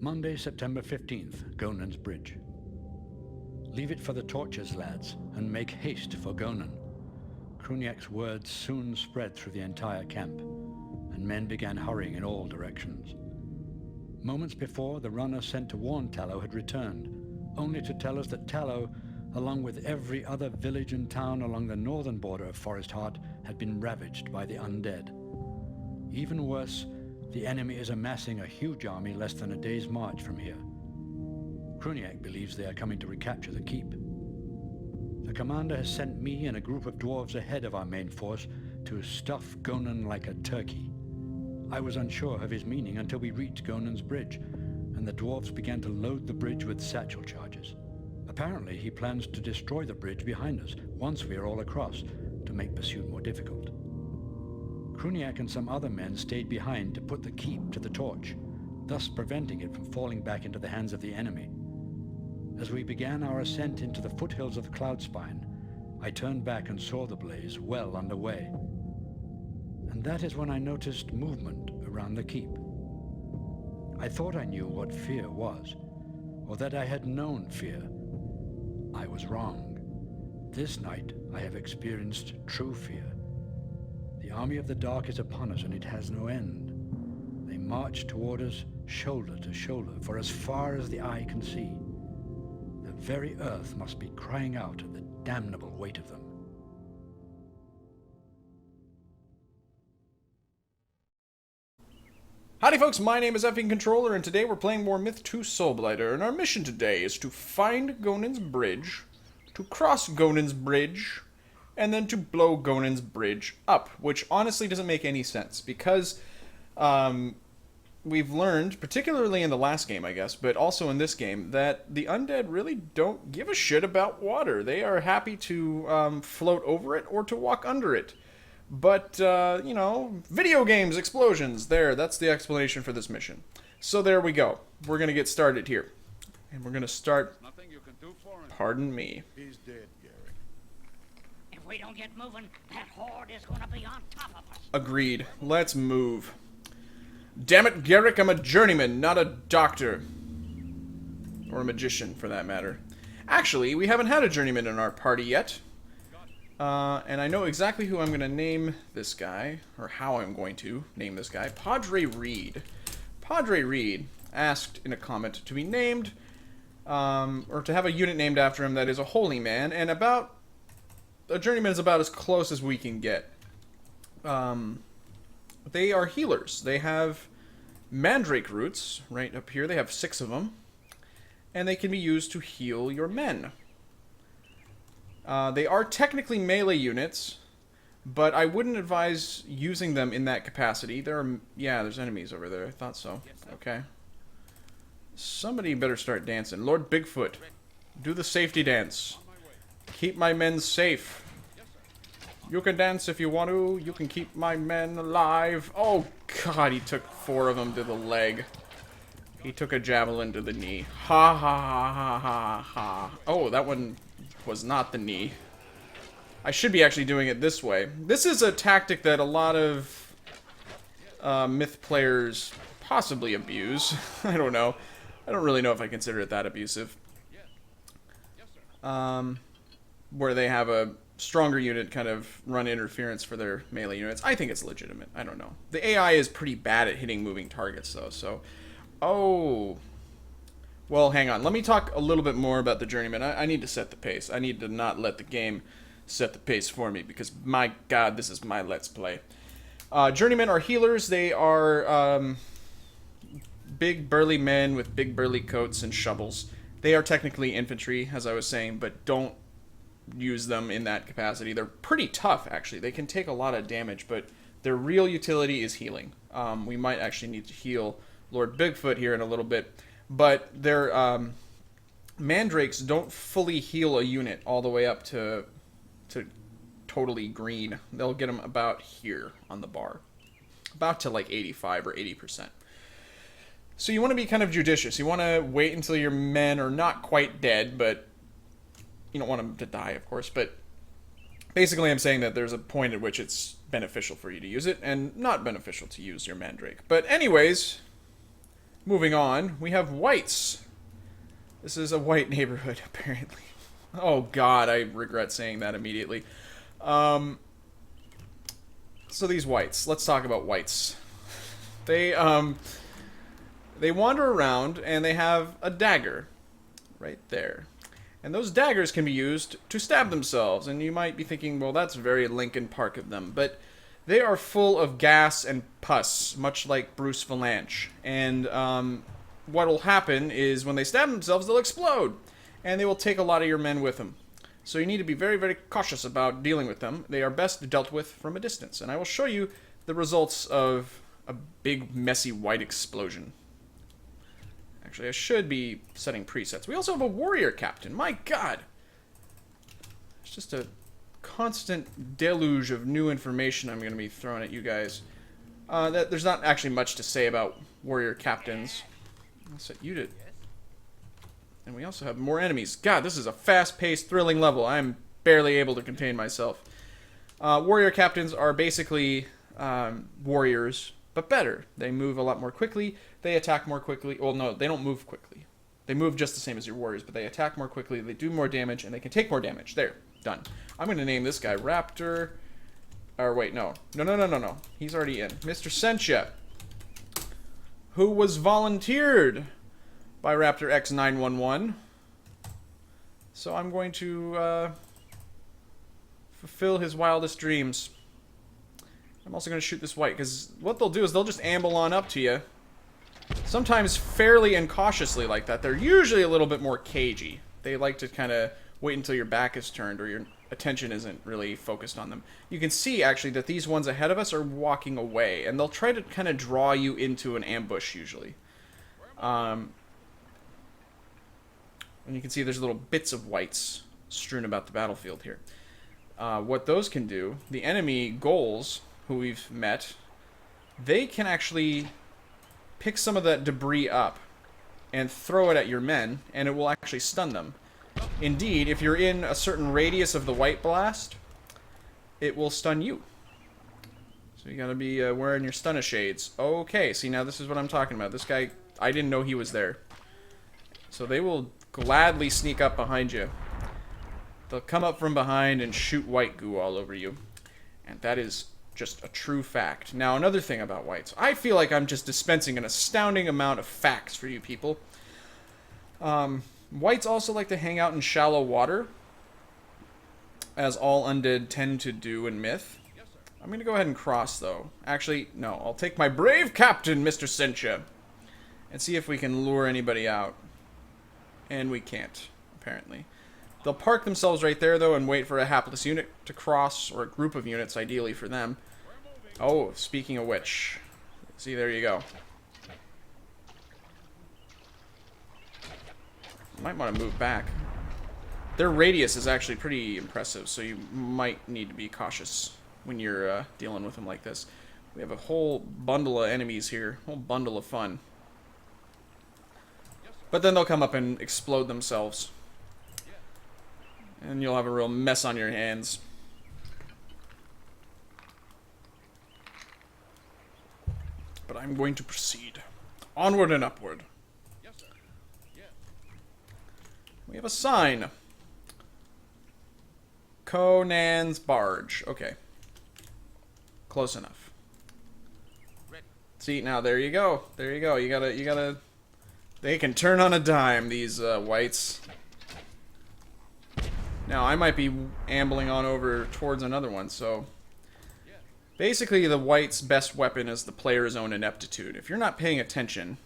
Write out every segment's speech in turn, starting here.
Monday, September 15th, Gonan's Bridge. Leave it for the torches, lads, and make haste for Gonan. Kruniak's words soon spread through the entire camp, and men began hurrying in all directions. Moments before, the runner sent to warn Tallow had returned, only to tell us that Tallow, along with every other village and town along the northern border of Forest Heart, had been ravaged by the undead. Even worse, the enemy is amassing a huge army less than a day's march from here. Kruniak believes they are coming to recapture the keep. The commander has sent me and a group of dwarves ahead of our main force to stuff Gonan like a turkey. I was unsure of his meaning until we reached Gonan's bridge, and the dwarves began to load the bridge with satchel charges. Apparently, he plans to destroy the bridge behind us once we are all across, to make pursuit more difficult. Kruniak and some other men stayed behind to put the keep to the torch, thus preventing it from falling back into the hands of the enemy. As we began our ascent into the foothills of the Cloudspine, I turned back and saw the blaze well underway. And that is when I noticed movement around the keep. I thought I knew what fear was, or that I had known fear. I was wrong. This night I have experienced true fear. The army of the dark is upon us, and it has no end. They march toward us shoulder to shoulder for as far as the eye can see. The very earth must be crying out at the damnable weight of them. Howdy folks, my name is Effing Controller, and today we're playing more Myth 2 Soulblighter, and our mission today is to find Gonan's Bridge, to cross Gonan's Bridge, and then to blow Gonan's Bridge up, which honestly doesn't make any sense, because we've learned, particularly in the last game, I guess, but also in this game, that the undead really don't give a shit about water. They are happy to float over it or to walk under it. But, you know, video games, explosions, there, that's the explanation for this mission. So there we go. We're going to get started here. And we're going to start, pardon me. He's dead, Gary. If we don't get moving, that horde is going to be on top of us. Agreed. Let's move. Damn it, Garrick, I'm a journeyman, not a doctor. Or a magician, for that matter. Actually, we haven't had a journeyman in our party yet. And I know exactly who I'm going to name this guy, or how I'm going to name this guy. Padre Reed. Padre Reed asked in a comment to be named, or to have a unit named after him that is a holy man, and about, a journeyman is about as close as we can get. They are healers. They have mandrake roots right up here. They have 6 of them, and they can be used to heal your men. They are technically melee units, but I wouldn't advise using them in that capacity. Yeah, there's enemies over there. I thought so. Okay. Somebody better start dancing. Lord Bigfoot, do the safety dance. Keep my men safe. You can dance if you want to. You can keep my men alive. Oh, God, he took 4 of them to the leg. He took a javelin to the knee. Ha, ha, ha, ha, ha, ha. Oh, that one was not the knee. I should be actually doing it this way. This is a tactic that a lot of Myth players possibly abuse. I don't know. I don't really know if I consider it that abusive. Where they have a stronger unit kind of run interference for their melee units. I think it's legitimate. I don't know. The AI is pretty bad at hitting moving targets, though, so... Oh... Well, hang on. Let me talk a little bit more about the journeyman. I need to set the pace. I need to not let the game set the pace for me, because, my God, this is my Let's Play. Journeymen are healers. They are big, burly men with big, burly coats and shovels. They are technically infantry, as I was saying, but don't use them in that capacity. They're pretty tough, actually. They can take a lot of damage, but their real utility is healing. We might actually need to heal Lord Bigfoot here in a little bit. But their mandrakes don't fully heal a unit all the way up to totally green. They'll get them about here on the bar. About to like 85 or 80%. So you want to be kind of judicious. You want to wait until your men are not quite dead, but you don't want them to die, of course. But basically I'm saying that there's a point at which it's beneficial for you to use it, and not beneficial to use your mandrake. But anyways... Moving on, we have whites. This is a white neighborhood, apparently. Oh god, I regret saying that immediately. So these whites. Let's talk about whites. They wander around and they have a dagger right there. And those daggers can be used to stab themselves. And you might be thinking, well, that's very Linkin Park of them. But they are full of gas and pus, much like Bruce Valanche. And what will happen is when they stab themselves, they'll explode. And they will take a lot of your men with them. So you need to be very, very cautious about dealing with them. They are best dealt with from a distance. And I will show you the results of a big, messy white explosion. Actually, I should be setting presets. We also have a warrior captain. My god! It's just a constant deluge of new information I'm going to be throwing at you guys. There's not actually much to say about warrior captains. I'll set you to... And we also have more enemies. God, this is a fast-paced, thrilling level. I'm barely able to contain myself. Warrior captains are basically warriors, but better. They move a lot more quickly. They attack more quickly. Well, no, they don't move quickly. They move just the same as your warriors, but they attack more quickly, they do more damage, and they can take more damage. There. Done. I'm going to name this guy Raptor... Or wait, no. No. He's already in. Mr. Sencha, who was volunteered by Raptor X911. So I'm going to fulfill his wildest dreams. I'm also going to shoot this white, because what they'll do is they'll just amble on up to you. Sometimes fairly incautiously like that. They're usually a little bit more cagey. They like to kind of wait until your back is turned or your attention isn't really focused on them. You can see, actually, that these ones ahead of us are walking away, and they'll try to kind of draw you into an ambush, usually. And you can see there's little bits of whites strewn about the battlefield here. What those can do, the enemy goals who we've met, they can actually pick some of that debris up and throw it at your men, and it will actually stun them. Indeed, if you're in a certain radius of the white blast, it will stun you. So you gotta be wearing your stunner shades. Okay, see, now this is what I'm talking about. This guy, I didn't know he was there. So they will gladly sneak up behind you. They'll come up from behind and shoot white goo all over you. And that is just a true fact. Now, another thing about whites. I feel like I'm just dispensing an astounding amount of facts for you people. Whites also like to hang out in shallow water, as all undead tend to do in Myth. I'm going to go ahead and cross, though. Actually, no. I'll take my brave captain, Mr. Sencha, and see if we can lure anybody out. And we can't, apparently. They'll park themselves right there, though, and wait for a hapless unit to cross, or a group of units, ideally, for them. Oh, speaking of which. See, there you go. Might want to move back. Their radius is actually pretty impressive, so you might need to be cautious when you're dealing with them like this. We have a whole bundle of enemies here. A whole bundle of fun. But then they'll come up and explode themselves. And you'll have a real mess on your hands. But I'm going to proceed. Onward and upward. We have a sign. Conan's Barge. Okay. Close enough. See, now there you go. There you go. You gotta... They can turn on a dime, these whites. Now, I might be ambling on over towards another one, so... Basically, the white's best weapon is the player's own ineptitude. If you're not paying attention,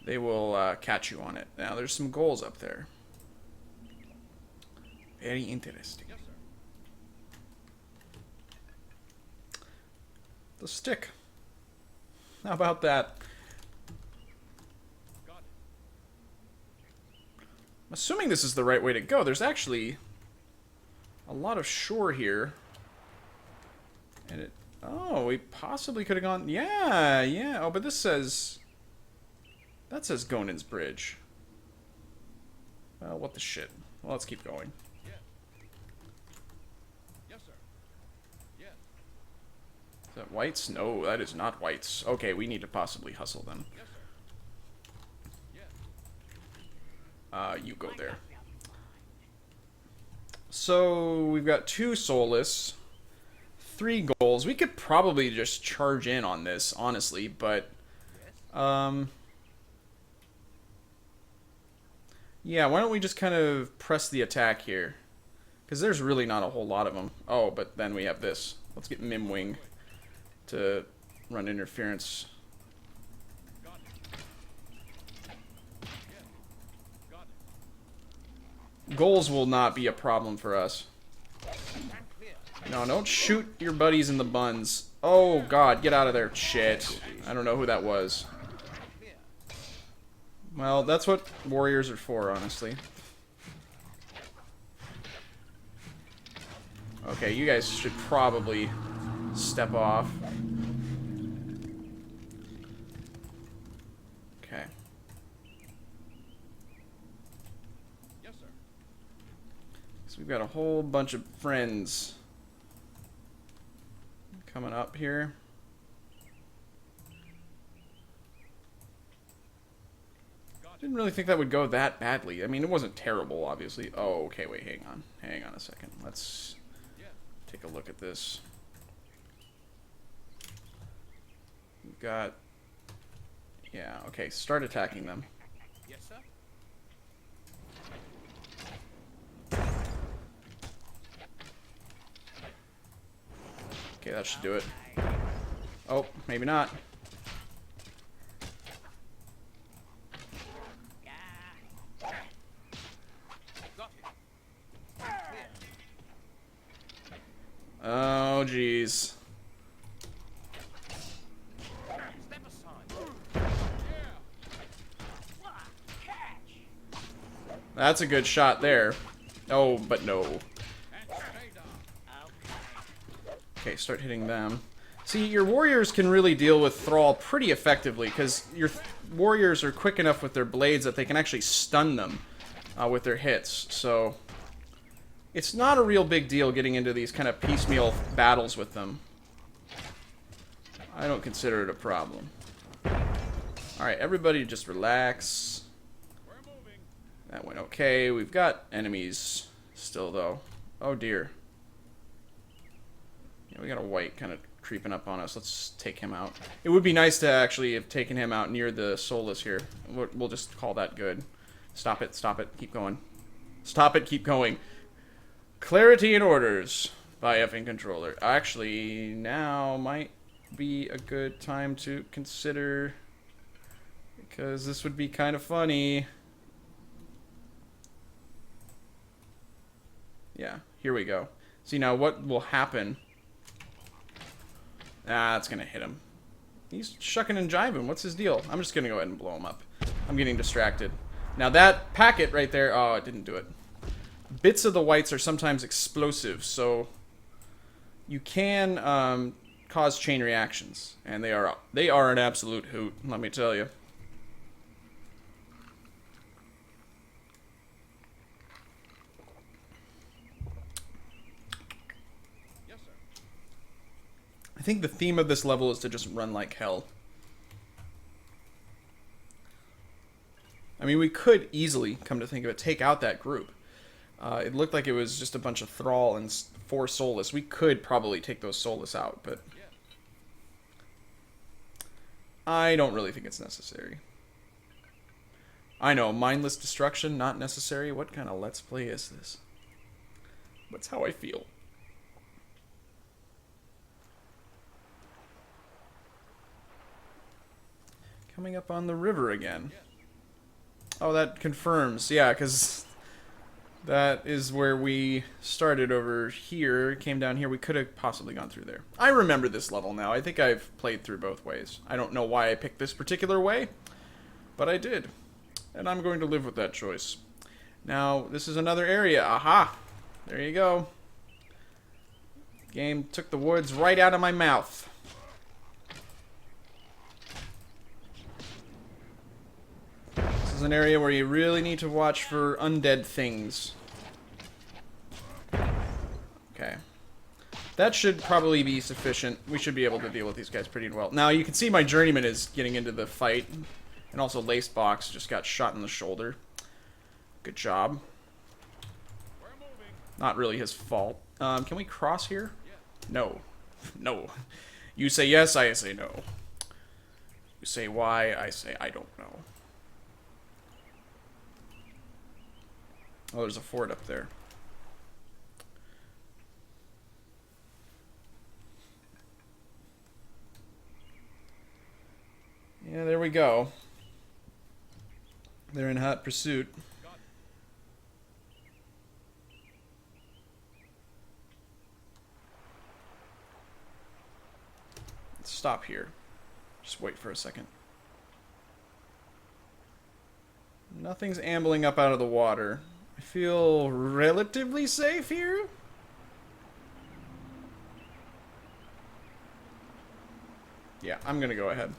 they will catch you on it. Now, there's some goals up there. Very interesting. Yes, sir. The stick. How about that? Got it. I'm assuming this is the right way to go. There's actually a lot of shore here. And it... Oh, we possibly could have gone... Yeah. Oh, but this says... That says Gonan's Bridge. Well, what the shit. Well, let's keep going. Is that whites? No, that is not whites. Okay, we need to possibly hustle them. You go there. So we've got 2 soulless, 3 goals. We could probably just charge in on this, honestly, but yeah, why don't we just kind of press the attack here? Because there's really not a whole lot of them. Oh, but then we have this. Let's get Mimwing to run interference. Goals will not be a problem for us. No, don't shoot your buddies in the buns. Oh, God, get out of there. Shit. I don't know who that was. Well, that's what warriors are for, honestly. Okay, you guys should probably step off. Okay. Yes, sir. So we've got a whole bunch of friends coming up here. Didn't really think that would go that badly. I mean, it wasn't terrible, obviously. Oh, okay, wait, hang on. Hang on a second. Let's take a look at this. We've got... Yeah, okay, start attacking them. Yes, sir. Okay, that should do it. Oh, maybe not. Oh, jeez. That's a good shot there. Oh, but no. Okay, start hitting them. See, your warriors can really deal with Thrall pretty effectively, because your warriors are quick enough with their blades that they can actually stun them with their hits, so... It's not a real big deal getting into these kind of piecemeal battles with them. I don't consider it a problem. Alright, everybody just relax. That went okay. We've got enemies still, though. Oh, dear. Yeah, we got a white kind of creeping up on us. Let's take him out. It would be nice to actually have taken him out near the soulless here. We'll just call that good. Stop it, stop it, keep going. Stop it, keep going. Clarity and orders by effing controller. Actually, now might be a good time to consider, because this would be kind of funny. Yeah, here we go. See, now what will happen? Ah, it's gonna hit him. He's shucking and jiving. What's his deal? I'm just gonna go ahead and blow him up. I'm getting distracted. Now that packet right there, oh, it didn't do it. Bits of the whites are sometimes explosive, so you can cause chain reactions, and they are an absolute hoot, let me tell you. Yes, sir. I think the theme of this level is to just run like hell. I mean, we could easily, come to think of it, take out that group. It looked like it was just a bunch of Thrall and 4 Soulless. We could probably take those Soulless out, but I don't really think it's necessary. I know, mindless destruction, not necessary. What kind of Let's Play is this? That's how I feel. Coming up on the river again. Oh, that confirms. Yeah, because... that is where we started over here, came down here. We could have possibly gone through there. I remember this level now. I think I've played through both ways. I don't know why I picked this particular way, but I did. And I'm going to live with that choice. Now, this is another area. Aha! There you go. Game took the words right out of my mouth. This is an area where you really need to watch for undead things. Okay. That should probably be sufficient. We should be able to deal with these guys pretty well. Now, you can see my journeyman is getting into the fight. And also Lacebox just got shot in the shoulder. Good job. Not really his fault. Can we cross here? No. No. You say yes, I say no. You say why, I say I don't know. Oh, there's a fort up there. Yeah, there we go. They're in hot pursuit. Let's stop here. Just wait for a second. Nothing's ambling up out of the water. I feel relatively safe here. Yeah, I'm gonna go ahead.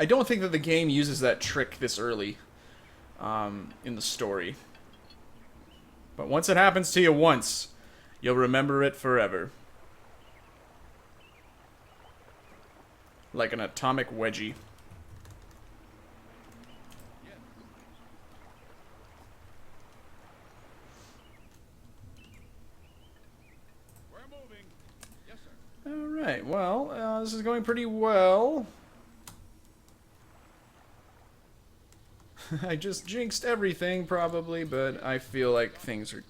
I don't think that the game uses that trick this early in the story. But once it happens to you once, you'll remember it forever. Like an atomic wedgie. Alright, well, this is going pretty well. I just jinxed everything, probably, but I feel like things are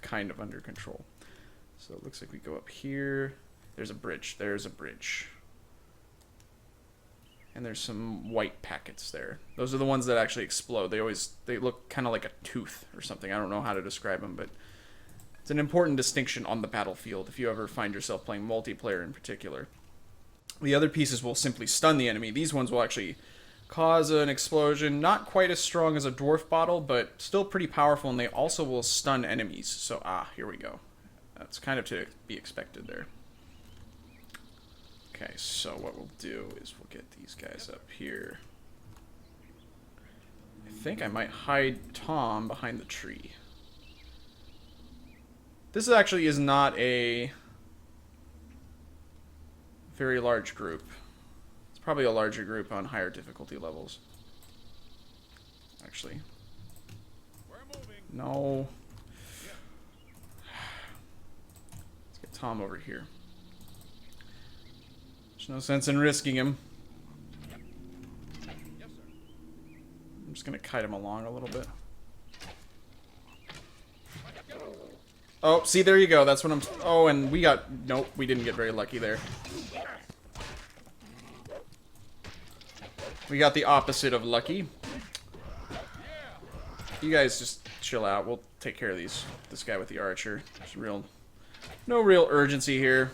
kind of under control. So it looks like we go up here. There's a bridge. There's a bridge. And there's some white packets there. Those are the ones that actually explode. They look kind of like a tooth or something. I don't know how to describe them, but it's an important distinction on the battlefield if you ever find yourself playing multiplayer in particular. The other pieces will simply stun the enemy. These ones will actually cause an explosion. Not quite as strong as a dwarf bottle, but still pretty powerful, and they also will stun enemies. So, here we go. That's kind of to be expected there. Okay, so what we'll do is we'll get these guys up here. I think I might hide Tom behind the tree. This actually is not a very large group. It's probably a larger group on higher difficulty levels. Actually. No. Let's get Tom over here. There's no sense in risking him. I'm just gonna kite him along a little bit. Oh, see, there you go. That's what I'm... Oh, and we got... Nope, we didn't get very lucky there. We got the opposite of lucky. You guys just chill out. We'll take care of this guy with the archer. There's no real urgency here.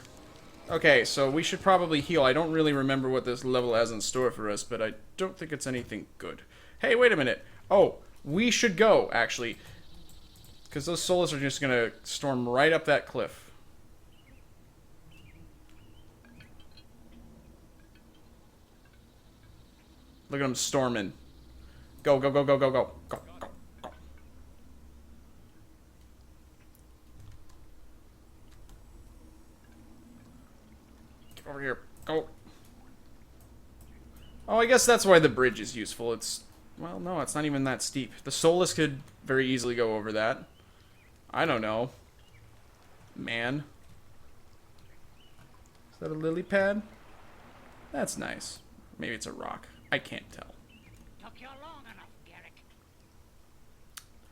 Okay, so we should probably heal. I don't really remember what this level has in store for us, but I don't think it's anything good. Hey, wait a minute. Oh, we should go, actually. Because those souls are just going to storm right up that cliff. Look at them storming. Go, go, go, go, go, go. Go, go, go. Get over here. Go. Oh, I guess that's why the bridge is useful. It's... Well, no, it's not even that steep. The Solus could very easily go over that. I don't know. Man. Is that a lily pad? That's nice. Maybe it's a rock. I can't tell. Took you long enough, Garrick.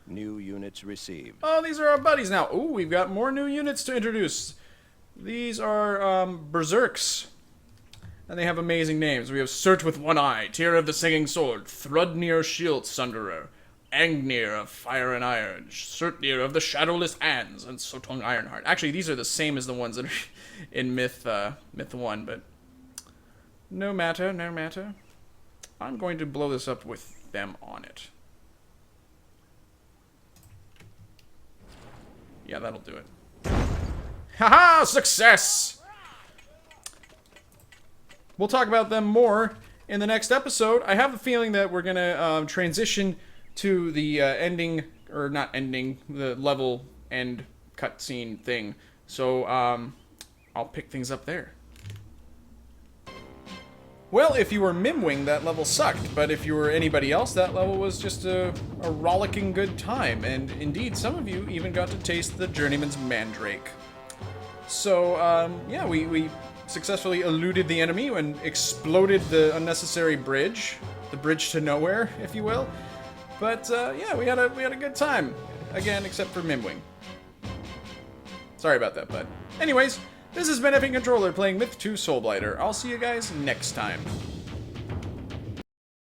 New units received. Oh, these are our buddies now. Ooh, we've got more new units to introduce. These are Berserks. And they have amazing names. We have Surt with One Eye, Tear of the Singing Sword, Thrudnir Shield Sunderer, Angnir of Fire and Iron, Surtnir of the Shadowless Hands, and Sotong Ironheart. Actually, these are the same as the ones that are in Myth 1, but no matter, no matter. I'm going to blow this up with them on it. Yeah, that'll do it. Haha! Success! We'll talk about them more in the next episode. I have a feeling that we're going to transition to the ending, or not ending, the level end cutscene thing. So, I'll pick things up there. Well, if you were Mimwing, that level sucked, but if you were anybody else, that level was just a rollicking good time, and indeed, some of you even got to taste the Journeyman's Mandrake. So, yeah, we successfully eluded the enemy and exploded the unnecessary bridge. The bridge to nowhere, if you will. But, yeah, we had a good time. Again, except for Mimwing. Sorry about that, bud. Anyways, this has been Epic Controller playing Myth 2 Soulblighter. I'll see you guys next time.